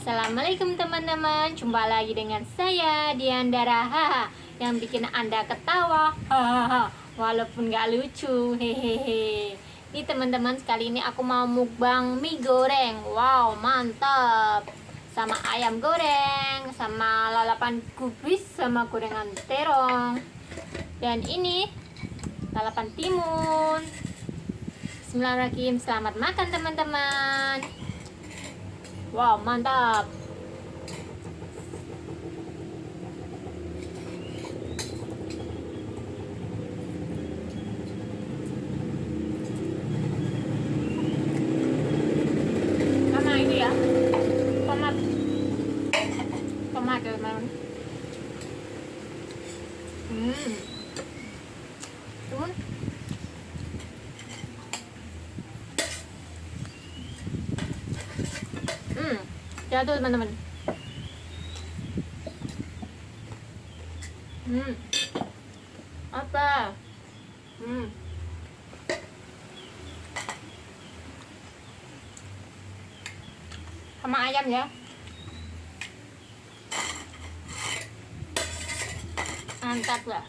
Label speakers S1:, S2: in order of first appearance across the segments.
S1: Assalamualaikum teman-teman, jumpa lagi dengan saya Diandara, haha, yang bikin Anda ketawa, hahaha, walaupun gak lucu, hehehe. Ini teman-teman, sekali ini aku mau mukbang mie goreng. Wow, mantap. Sama ayam goreng, sama lalapan kubis, sama gorengan terong. Dan ini lalapan timun. Bismillahirrahmanirrahim. Selamat makan teman-teman. Wow, mantap. Sama ini ya, tomat teman. Tuh. Jatuh teman-teman. Apa? Sama ayam ya. Mantap lah.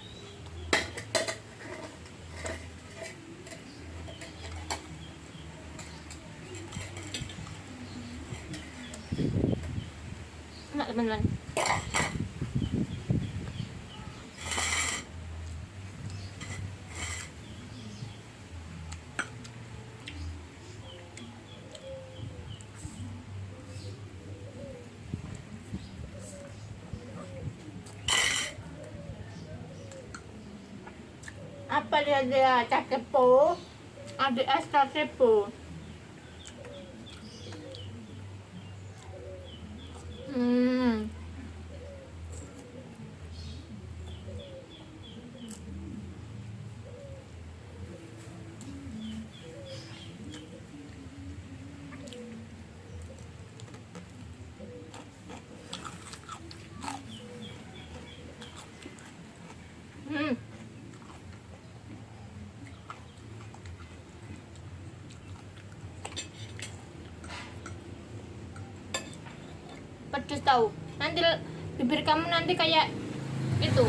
S1: Enak teman-teman. Apa dia cakepo? Ada es cakepo. Pedes tahu. Nanti bibir kamu nanti kayak itu.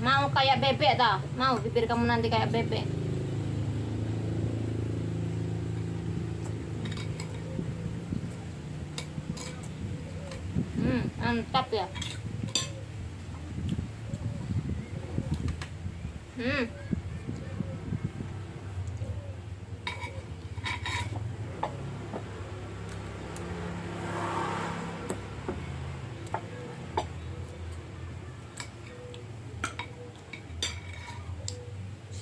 S1: Mau kayak bebek tau? Mau bibir kamu nanti kayak bebek. Mantap ya.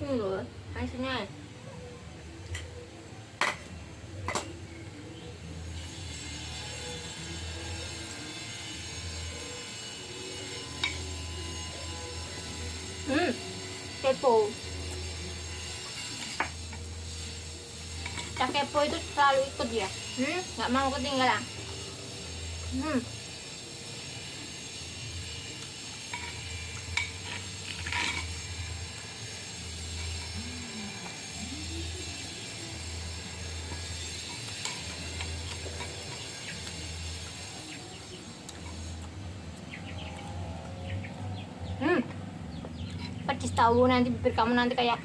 S1: Sini loh, hasilnya. Kepo. Cak kepo itu selalu ikut ya. Nggak mau ketinggalan. Pedes tahu, nanti bibir kamu nanti kayak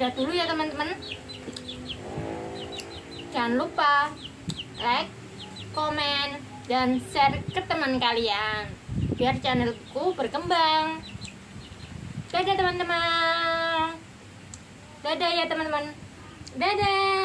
S1: Udah dulu ya teman-teman. Jangan lupa like, komen, dan share ke teman kalian biar channelku berkembang. Dadah teman-teman. Dadah ya teman-teman. Dadah.